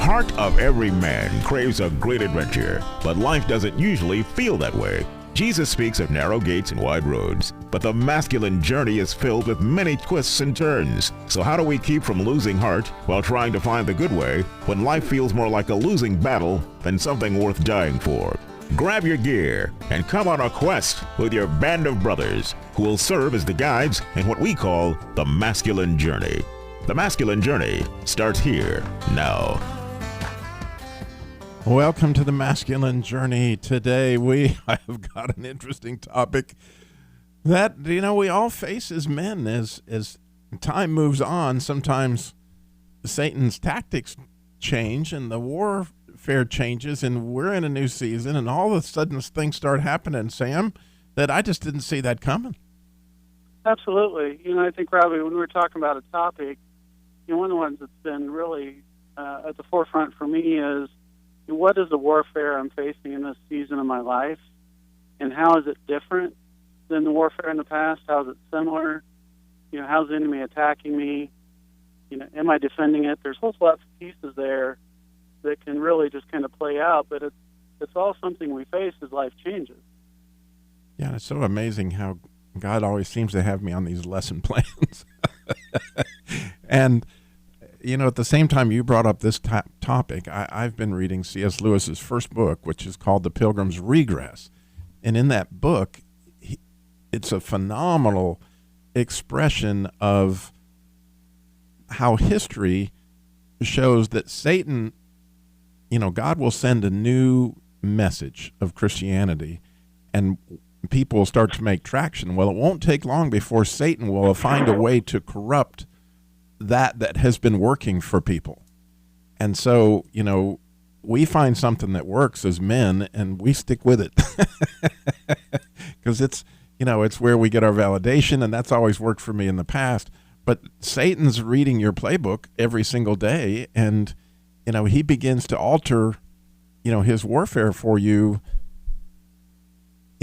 heart of every man craves a great adventure, but life doesn't usually feel that way. Jesus speaks of narrow gates and wide roads, but the masculine journey is filled with many twists and turns. So how do we keep from losing heart while trying to find the good way when life feels more like a losing battle than something worth dying for? Grab your gear and come on a quest with your band of brothers who will serve as the guides in what we call the masculine journey. The masculine journey starts here now. Welcome to the masculine journey. Today we have got an interesting topic that, we all face as men as time moves on. Sometimes Satan's tactics change and the warfare changes, and we're in a new season, and all of a sudden things start happening, Sam, that I just didn't see that coming. Absolutely. I think, Robbie, when we're talking about a topic, one of the ones that's been really at the forefront for me is, what is the warfare I'm facing in this season of my life, and how is it different than the warfare in the past? How is it similar? How's the enemy attacking me? Am I defending it? There's whole lots of pieces there that can really just kind of play out, but it's all something we face as life changes. Yeah, it's so amazing how God always seems to have me on these lesson plans. And at the same time you brought up this topic, I've been reading C.S. Lewis's first book, which is called The Pilgrim's Regress. And in that book, it's a phenomenal expression of how history shows that Satan, God will send a new message of Christianity, and people will start to make traction. Well, it won't take long before Satan will find a way to corrupt that has been working for people. And so, we find something that works as men and we stick with it because it's where we get our validation, and that's always worked for me in the past. But Satan's reading your playbook every single day, and, he begins to alter, his warfare for you,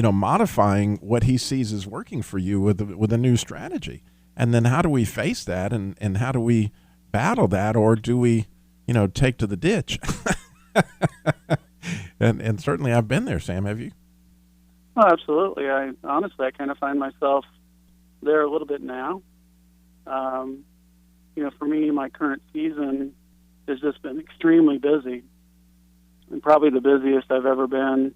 modifying what he sees as working for you with a new strategy. And then how do we face that, and how do we battle that, or do we, take to the ditch? and certainly I've been there, Sam. Have you? Oh, absolutely. I kind of find myself there a little bit now. For me, my current season has just been extremely busy, and probably the busiest I've ever been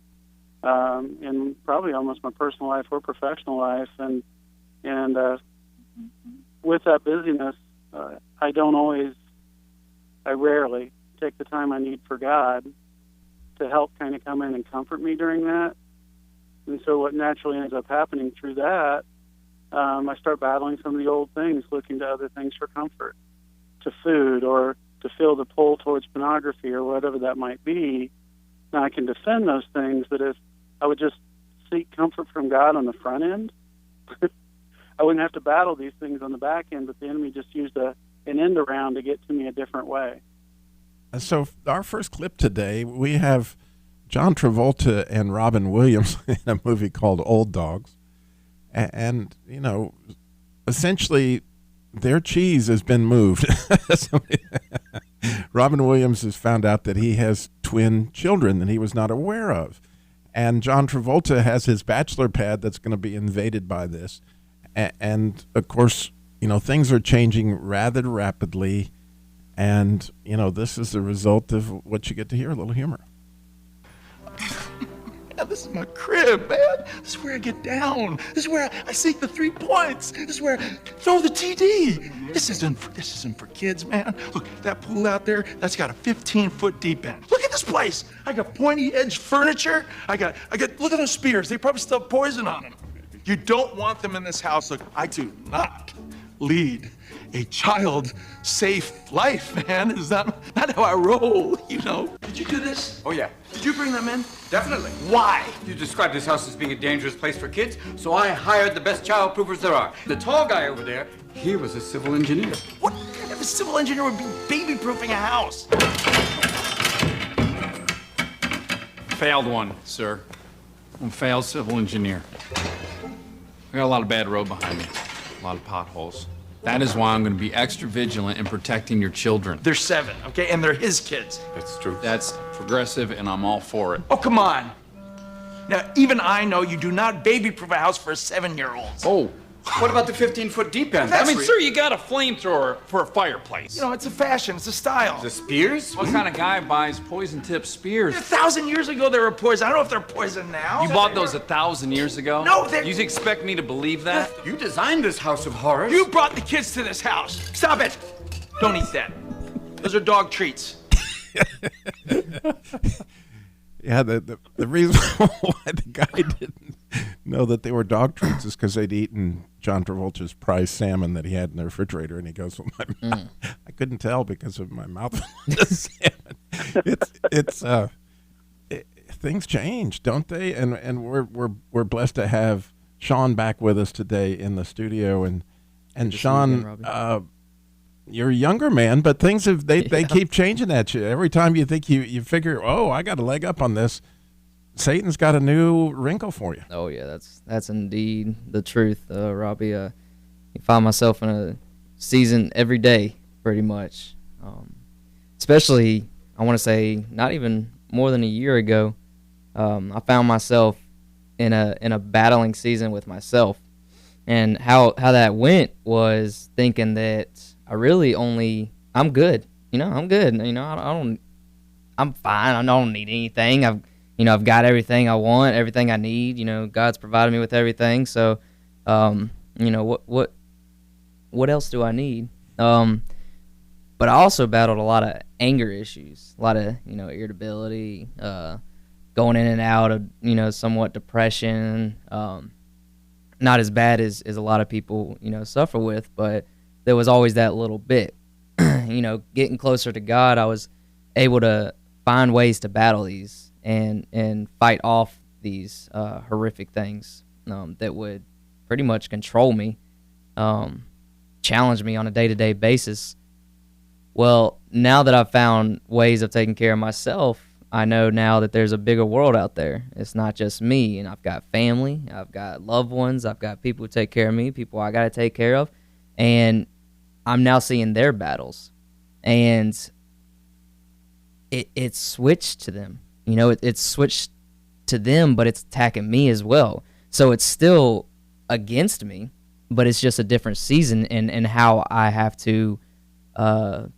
in probably almost my personal life or professional life. And with that busyness, I rarely take the time I need for God to help kind of come in and comfort me during that. And so what naturally ends up happening through that, I start battling some of the old things, looking to other things for comfort, to food, or to feel the pull towards pornography, or whatever that might be. Now I can defend those things, but if I would just seek comfort from God on the front end, I wouldn't have to battle these things on the back end, but the enemy just used an end around to get to me a different way. So our first clip today, we have John Travolta and Robin Williams in a movie called Old Dogs. And essentially their cheese has been moved. Robin Williams has found out that he has twin children that he was not aware of. And John Travolta has his bachelor pad that's going to be invaded by this. And of course, things are changing rather rapidly. And, this is the result of what you get to hear, a little humor. Man, this is my crib, man. This is where I get down. This is where I seek the 3 points. This is where I throw the TD. This isn't for kids, man. Look, that pool out there, that's got a 15-foot deep end. Look at this place. I got pointy-edged furniture. I got. Look at those spears. They probably still have poison on them. You don't want them in this house. Look, I do not lead a child-safe life, man. Is that not how I roll, Did you do this? Oh, yeah. Did you bring them in? Definitely. Why? You described this house as being a dangerous place for kids, so I hired the best child-proofers there are. The tall guy over there, he was a civil engineer. What kind of a civil engineer would be baby-proofing a house? Failed one, sir. I'm a failed civil engineer. I got a lot of bad road behind me, a lot of potholes. That is why I'm going to be extra vigilant in protecting your children. They're 7, okay? And they're his kids. That's true. That's progressive, and I'm all for it. Oh, come on. Now, even I know you do not baby-proof a house for a 7-year-old. Oh. What about the 15-foot deep end? I mean, sir, you got a flamethrower for a fireplace. You know, it's a fashion. It's a style. The spears? What kind of guy buys poison-tipped spears? 1,000 years ago, they were poison. I don't know if they're poison now. You bought those 1,000 years ago? No, they're... You expect me to believe that? You designed this house of horrors. You brought the kids to this house. Stop it. Don't eat that. Those are dog treats. Yeah, the reason why the guy didn't know that they were dog treats is because they'd eaten John Travolta's prize salmon that he had in the refrigerator, and he goes, "Well, I couldn't tell because of my mouth." Salmon. Things change, don't they? And we're blessed to have Sean back with us today in the studio, and Sean. You're a younger man, but things they keep changing at you. Every time you think you figure, oh, I got a leg up on this, Satan's got a new wrinkle for you. Oh yeah, that's indeed the truth, Robbie. I find myself in a season every day, pretty much. Especially, I want to say, not even more than a year ago, I found myself in a battling season with myself, and how that went was thinking that I'm good. I'm good. I'm fine. I don't need anything. I've got everything I want, everything I need. God's provided me with everything. So, what else do I need? But I also battled a lot of anger issues, a lot of, irritability, going in and out of, somewhat depression. Not as bad as a lot of people, suffer with, but there was always that little bit. Getting closer to God, I was able to find ways to battle these and fight off these horrific things that would pretty much control me, challenge me on a day-to-day basis. Well, now that I've found ways of taking care of myself, I know now that there's a bigger world out there. It's not just me, and I've got family, I've got loved ones, I've got people who take care of me, people I got to take care of, and I'm now seeing their battles, and it's switched to them. It's switched to them, but it's attacking me as well. So it's still against me, but it's just a different season in how I have to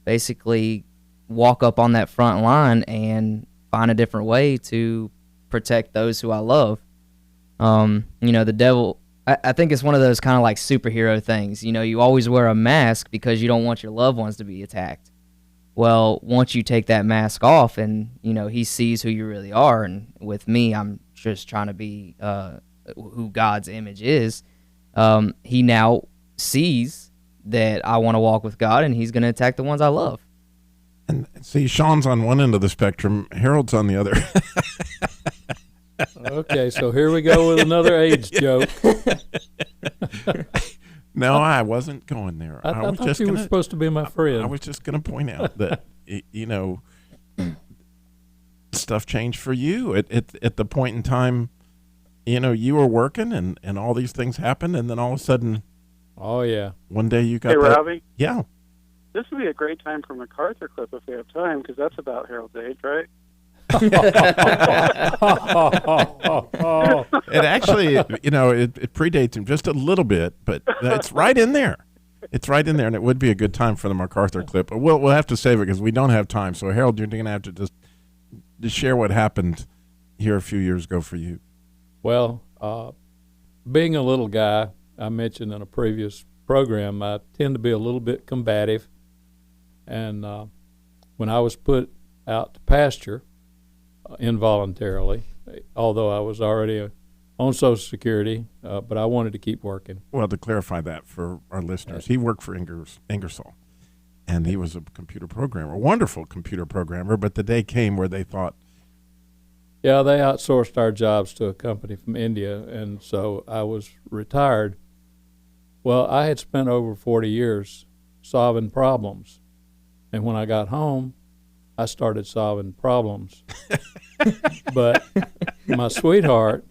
basically walk up on that front line and find a different way to protect those who I love. The devil... I think it's one of those kind of like superhero things. You always wear a mask because you don't want your loved ones to be attacked. Well, once you take that mask off and, he sees who you really are, and with me, I'm just trying to be who God's image is, he now sees that I want to walk with God, and he's going to attack the ones I love. And see, Sean's on one end of the spectrum, Harold's on the other. Okay, so here we go with another AIDS joke. No, I wasn't going there. I was thought just you were supposed to be my friend. I was just going to point out that, stuff changed for you at the point in time, you were working and all these things happened, and then all of a sudden, oh, yeah. one day you got Hey, that. Robbie? Yeah. This would be a great time for MacArthur Club if we have time, because that's about Harold's age, right? It actually, it predates him just a little bit, but it's right in there. It's right in there, and it would be a good time for the MacArthur clip. But we'll have to save it because we don't have time. So, Harold, you're going to have to just share what happened here a few years ago for you. Well, being a little guy, I mentioned in a previous program, I tend to be a little bit combative. And when I was put out to pasture, involuntarily, although I was already on Social Security, but I wanted to keep working. Well, to clarify that for our listeners, he worked for Ingersoll, and he was a computer programmer, a wonderful computer programmer, but the day came where they thought... Yeah, they outsourced our jobs to a company from India, and so I was retired. Well, I had spent over 40 years solving problems, and when I got home, I started solving problems. But my sweetheart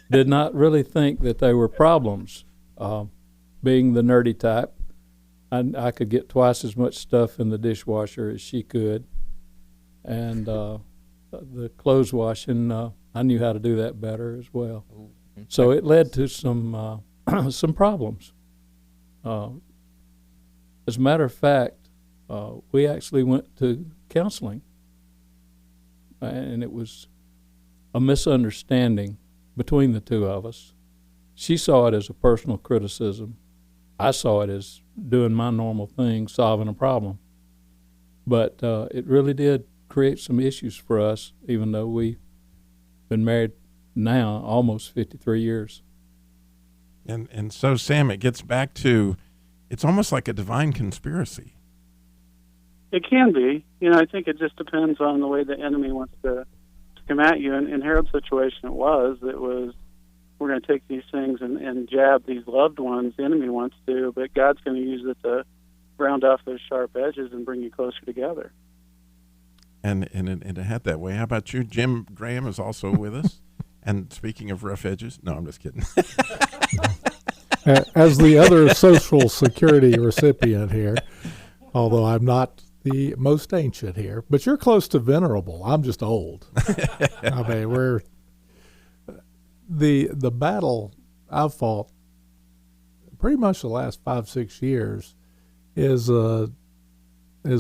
did not really think that they were problems. Being the nerdy type, I could get twice as much stuff in the dishwasher as she could. And the clothes washing, I knew how to do that better as well. So it led to some some problems. As a matter of fact, we actually went to counseling, and it was a misunderstanding between the two of us. She saw it as a personal criticism. I saw it as doing my normal thing, solving a problem. But it really did create some issues for us, even though we've been married now almost 53 years. And so, Sam, it gets back to, it's almost like a divine conspiracy. It can be. I think it just depends on the way the enemy wants to come at you. And in Harold's situation, it was we're going to take these things and jab these loved ones. The enemy wants to, but God's going to use it to round off those sharp edges and bring you closer together. And it had that way. How about you? Jim Graham is also with us. And speaking of rough edges, no, I'm just kidding. As the other Social Security recipient here, although I'm not the most ancient here, but you're close to venerable. I'm just old. I mean, we're the battle I've fought pretty much the last 5-6 years is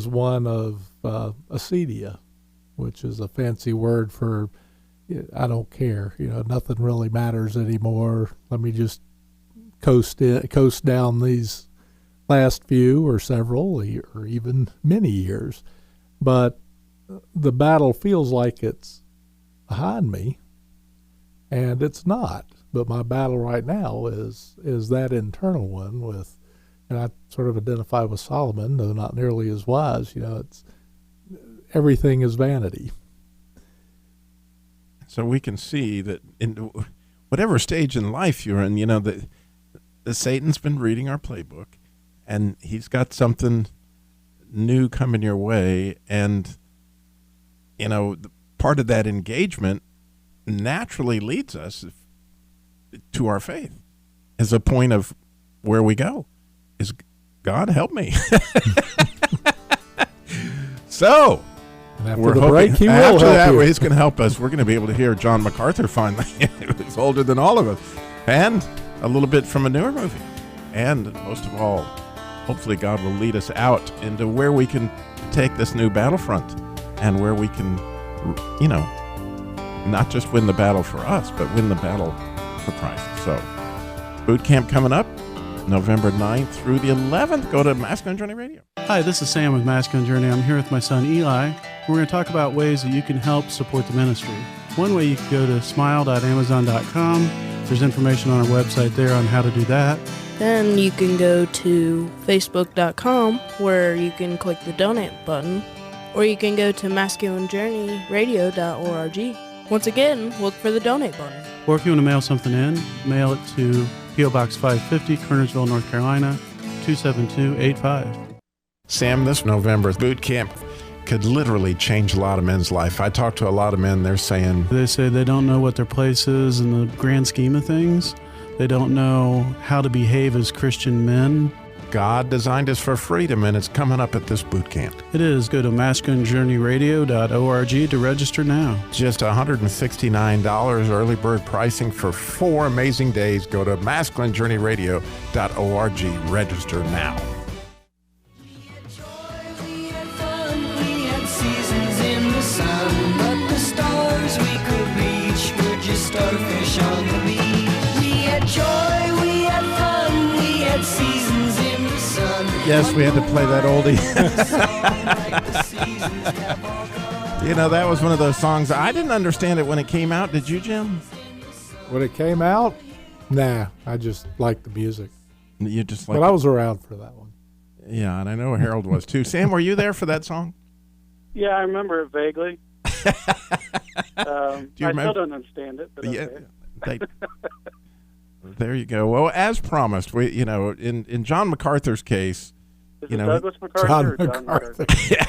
one of Acedia, which is a fancy word for I don't care. Nothing really matters anymore. Let me just coast down these last few or several or even many years. But the battle feels like it's behind me, and it's not. But my battle right now is that internal one with, and I sort of identify with Solomon, though not nearly as wise. It's everything is vanity. So we can see that in whatever stage in life you're in, the Satan's been reading our playbook, and he's got something new coming your way. And, part of that engagement naturally leads us to our faith as a point of where we go. Is God help me? So... After the break, he will help you. He's going to help us. We're going to be able to hear John MacArthur finally, who's older than all of us, and a little bit from a newer movie. And most of all, hopefully God will lead us out into where we can take this new battlefront and where we can, not just win the battle for us, but win the battle for Christ. So, boot camp coming up November 9th through the 11th. Go to Masculine Journey Radio. Hi, this is Sam with Masculine Journey. I'm here with my son Eli. We're going to talk about ways that you can help support the ministry. One way, you can go to smile.amazon.com. There's information on our website there on how to do that. Then you can go to facebook.com where you can click the donate button, or you can go to masculinejourneyradio.org. Once again, look for the donate button. Or if you want to mail something in, mail it to P.O. Box 550, Kernersville, North Carolina, 27285. Sam, this November's boot camp could literally change a lot of men's life. I talked to a lot of men. They say they don't know what their place is in the grand scheme of things. They don't know how to behave as Christian men. God designed us for freedom, and it's coming up at this boot camp. It is. Go to masculinejourneyradio.org to register now. Just $169 early bird pricing for 4 amazing days. Go to masculinejourneyradio.org. Register now. Starfish on the beach. We had joy, we had fun, we had seasons in the sun. Yes, we had to play that oldie. That was one of those songs. I didn't understand it when it came out. Did you, Jim? When it came out? Nah, I just liked the music. You just like. But I was around for that one. Yeah, and I know Harold was too. Sam, were you there for that song? Yeah, I remember it vaguely. Do you remember? I still don't understand it. But yeah, okay. There you go. Well, as promised, we in John MacArthur's case, Is it Douglas MacArthur John or John MacArthur. MacArthur? Yeah.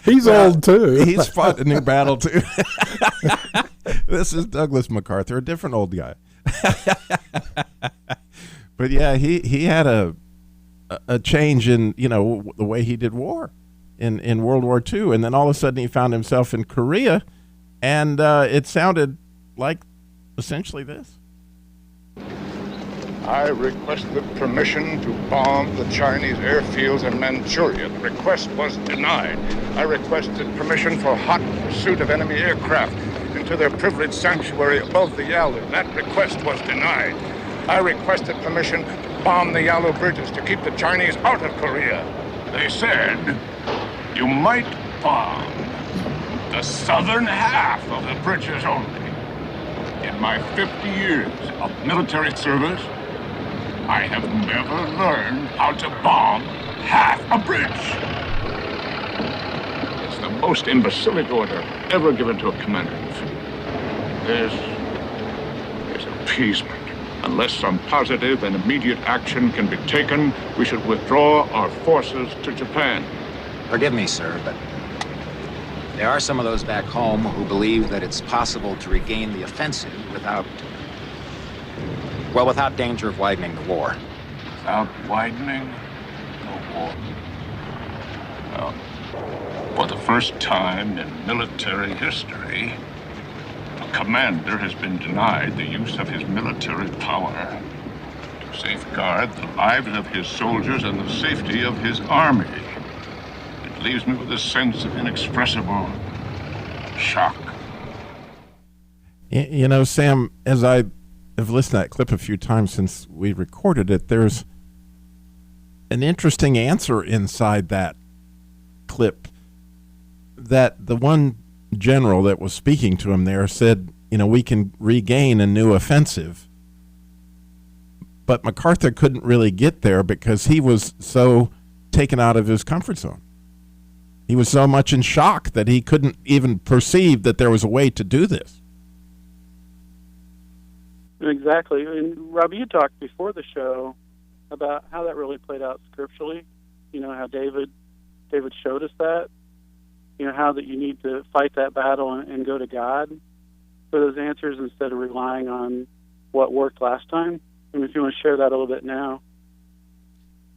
He's old too. He's fought a new battle too. This is Douglas MacArthur, a different old guy. But yeah, he had a a change in, the way he did war in World War II. And then all of a sudden he found himself in Korea, and it sounded like essentially this. I requested permission to bomb the Chinese airfields in Manchuria. The request was denied. I requested permission for hot pursuit of enemy aircraft into their privileged sanctuary above the Yalu. That request was denied. I requested permission to bomb the Yalu bridges to keep the Chinese out of Korea. They said, you might bomb the southern half of the bridges only. In my 50 years of military service, I have never learned how to bomb half a bridge. It's the most imbecilic order ever given to a commander in the field. There's appeasement. Unless some positive and immediate action can be taken, we should withdraw our forces to Japan. Forgive me, sir, but there are some of those back home who believe that it's possible to regain the offensive without danger of widening the war. Without widening the war. Well, for the first time in military history, a commander has been denied the use of his military power to safeguard the lives of his soldiers and the safety of his army. It leaves me with a sense of inexpressible shock. Sam, as I have listened to that clip a few times since we recorded it, there's an interesting answer inside that clip that the one general that was speaking to him there said, we can regain a new offensive. But MacArthur couldn't really get there because he was so taken out of his comfort zone. He was so much in shock that he couldn't even perceive that there was a way to do this. Exactly. And Robbie, you talked before the show about how that really played out scripturally. How David showed us that. How that you need to fight that battle and go to God for those answers instead of relying on what worked last time. If you want to share that a little bit now.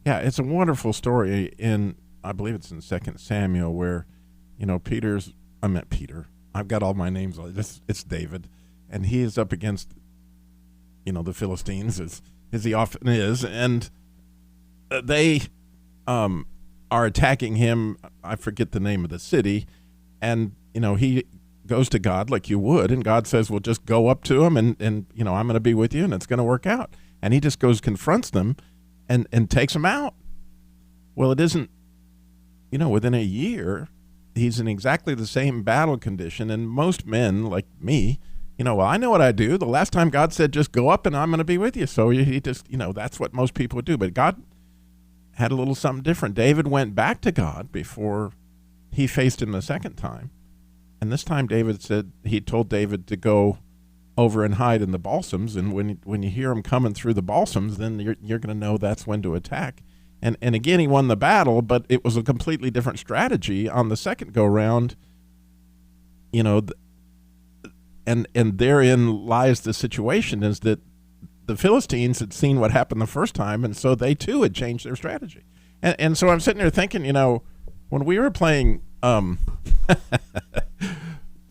Yeah, it's a wonderful story I believe it's in 2 Samuel where, Peter. I've got all my names. It's David. And he is up against, the Philistines, as he often is. And they are attacking him. I forget the name of the city. And, he goes to God like you would. And God says, well, just go up to him and I'm going to be with you and it's going to work out. And he just goes, confronts them and takes them out. Well, it isn't, within a year, he's in exactly the same battle condition. And most men like me, well, I know what I do. The last time God said, just go up and I'm going to be with you. So he just, that's what most people would do. But God had a little something different. David went back to God before he faced him the second time. And this time he told David to go over and hide in the balsams. And when you hear him coming through the balsams, then you're going to know that's when to attack. And again, he won the battle, but it was a completely different strategy on the second go-round. And therein lies the situation, is that the Philistines had seen what happened the first time, and so they too had changed their strategy. And so I'm sitting there thinking, when we were playing,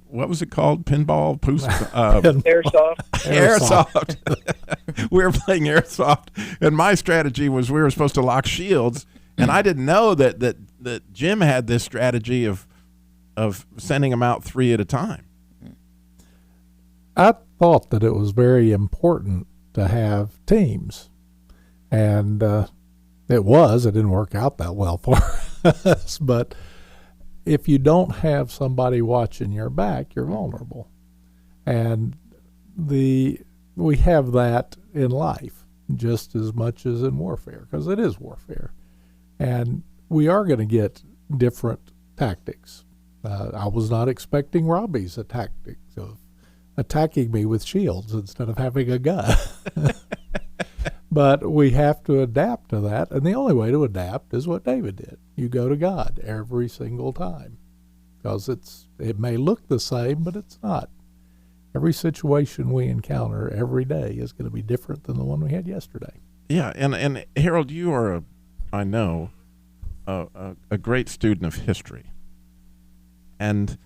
what was it called? Pinball? Airsoft. Airsoft. We were playing airsoft, and my strategy was we were supposed to lock shields, and I didn't know that Jim had this strategy of sending them out 3 at a time. I thought that it was very important to have teams, and it didn't work out that well for us, but if you don't have somebody watching your back, you're vulnerable. And we have that in life just as much as in warfare, because it is warfare. And we are going to get different tactics. I was not expecting Robbie's tactics of attacking me with shields instead of having a gun. But we have to adapt to that, and the only way to adapt is what David did. You go to God every single time, because it may look the same, but it's not. Every situation we encounter every day is going to be different than the one we had yesterday. Yeah, and Harold, you are I know a great student of history. And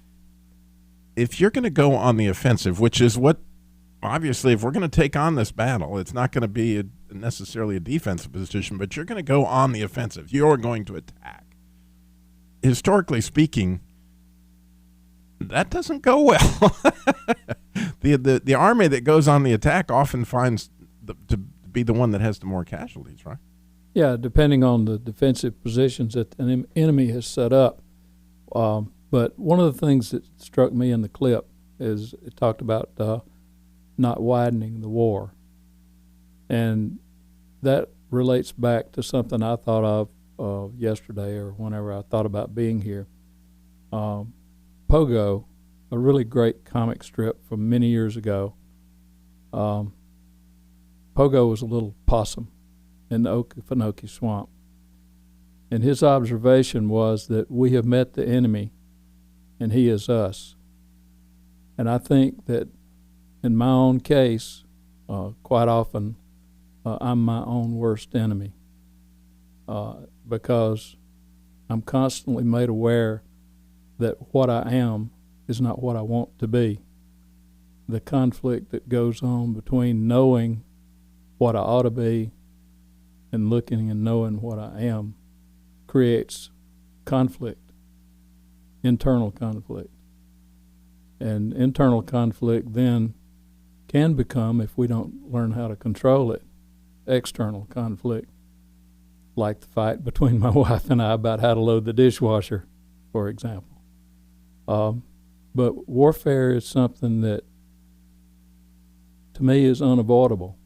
if you're going to go on the offensive, which is what, obviously, if we're going to take on this battle, it's not going to be necessarily a defensive position, but you're going to go on the offensive. You're going to attack. Historically speaking, that doesn't go well. The army that goes on the attack often finds to be the one that has the more casualties, right? Yeah, depending on the defensive positions that an enemy has set up. But one of the things that struck me in the clip is it talked about not widening the war. And that relates back to something I thought of yesterday or whenever I thought about being here. Pogo, a really great comic strip from many years ago. Pogo was a little possum in the Okefenokee Swamp. And his observation was that we have met the enemy and he is us. And I think that in my own case, quite often, I'm my own worst enemy because I'm constantly made aware that what I am is not what I want to be. The conflict that goes on between knowing what I ought to be and looking and knowing what I am creates conflict, internal conflict. And internal conflict then can become, if we don't learn how to control it, external conflict, like the fight between my wife and I about how to load the dishwasher, for example. But warfare is something that, to me, is unavoidable.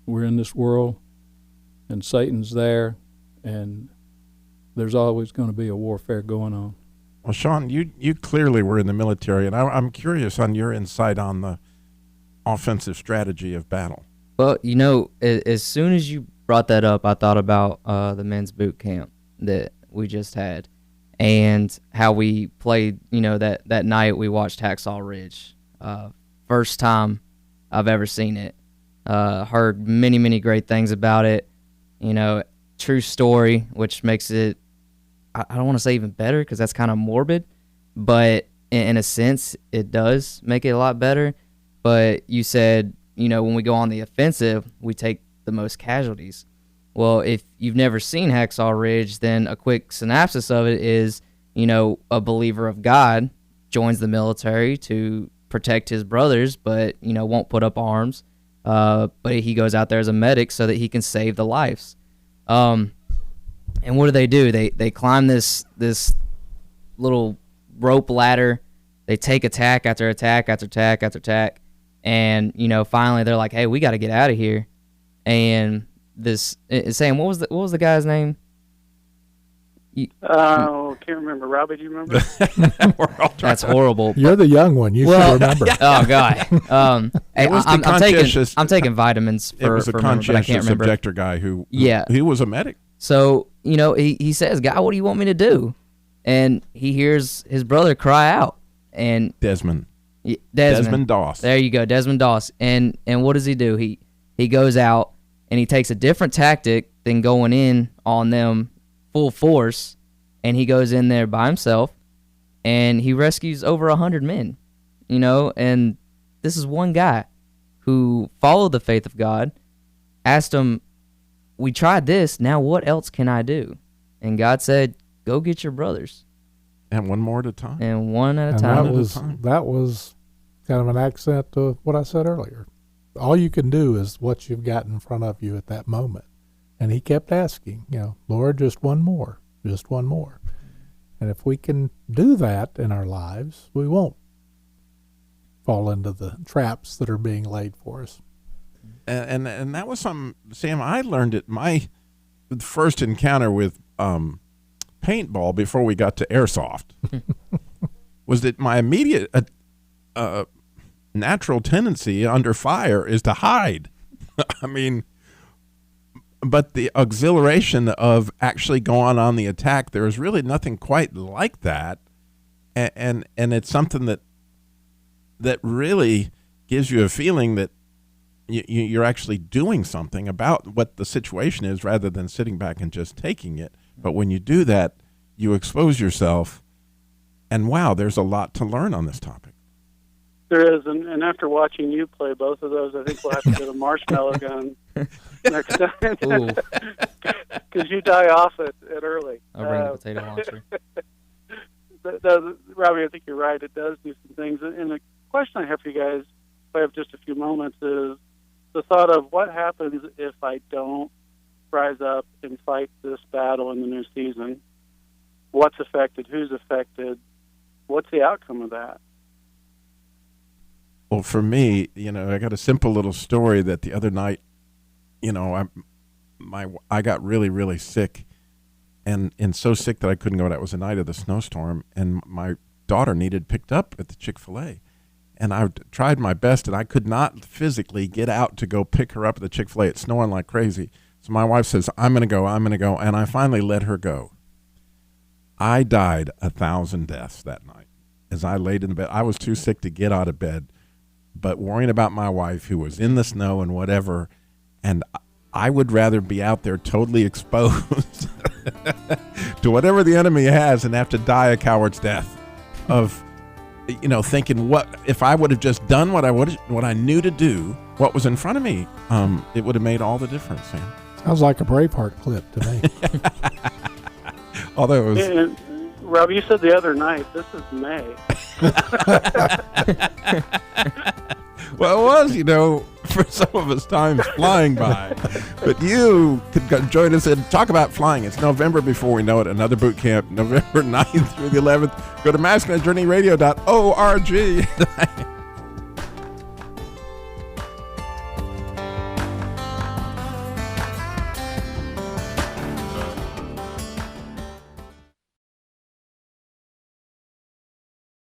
We're in this world, and Satan's there, and there's always going to be a warfare going on. Well, Sean, you clearly were in the military, and I'm curious on your insight on the offensive strategy of battle. Well, you know, as soon as you brought that up, I thought about the men's boot camp that we just had and how we played, you know, that night we watched Hacksaw Ridge. First time I've ever seen it. Heard many, many great things about it. You know, true story, which makes it, I don't want to say even better because that's kind of morbid, but in a sense, it does make it a lot better. But you said, you know, when we go on the offensive, we take the most casualties. Well, if you've never seen Hacksaw Ridge, then a quick synopsis of it is, you know, a believer of God joins the military to protect his brothers, but, you know, won't put up arms. But he goes out there as a medic so that he can save the lives. And what do? They climb this little rope ladder. They take attack after attack after attack after attack. And, you know, finally they're like, hey, we got to get out of here. And Sam, what was the guy's name? Can't remember. Robbie, do you remember? That's horrible. You're the young one. You should remember. Oh God. Hey, I'm taking vitamins for it was a conscientious objector guy who was a medic. So, you know, he says, God, what do you want me to do? And he hears his brother cry out. And Desmond Doss. There you go, Desmond Doss. And what does he do? He goes out and he takes a different tactic than going in on them full force, and he goes in there by himself and he rescues over 100 men. You know, and this is one guy who followed the faith of God, asked him, we tried this, now what else can I do? And God said, go get your brothers. And one more at a time. And one at a time. That was kind of an accent to what I said earlier. All you can do is what you've got in front of you at that moment. And he kept asking, you know, Lord, just one more. And if we can do that in our lives, we won't fall into the traps that are being laid for us. And that was something, Sam, I learned at my first encounter with paintball before we got to airsoft, was that my immediate natural tendency under fire is to hide. I mean, but the exhilaration of actually going on the attack, there is really nothing quite like that. And it's something that really gives you a feeling that you're actually doing something about what the situation is rather than sitting back and just taking it. But when you do that, you expose yourself, and wow, there's a lot to learn on this topic. There is, and after watching you play both of those, I think we'll have to get a marshmallow gun next time. Because you die off it early. I'll bring the potato launcher. Robbie, I think you're right. It does do some things. And the question I have for you guys, if I have just a few moments, is the thought of what happens if I don't rise up and fight this battle in the new season? What's affected? Who's affected? What's the outcome of that? Well, for me, I got a simple little story that the other night, I got really, really sick, and so sick that I couldn't go. That was the night of the snowstorm, and my daughter needed picked up at the Chick-fil-A, and I tried my best, and I could not physically get out to go pick her up at the Chick-fil-A. It's snowing like crazy. So my wife says, I'm going to go, and I finally let her go. I died 1,000 deaths that night as I laid in the bed. I was too sick to get out of bed, but worrying about my wife who was in the snow and whatever, and I would rather be out there totally exposed to whatever the enemy has and have to die a coward's death of, thinking what if I would have just done what I knew to do, what was in front of me, it would have made all the difference, Sam. Sounds like a Braveheart clip to me. Although it was... And, Rob, you said the other night, this is May. Well, it was, for some of us, time's flying by. But you could join us and talk about flying. It's November before we know it. Another boot camp, November 9th through the 11th. Go to masculinejourneyradio.org.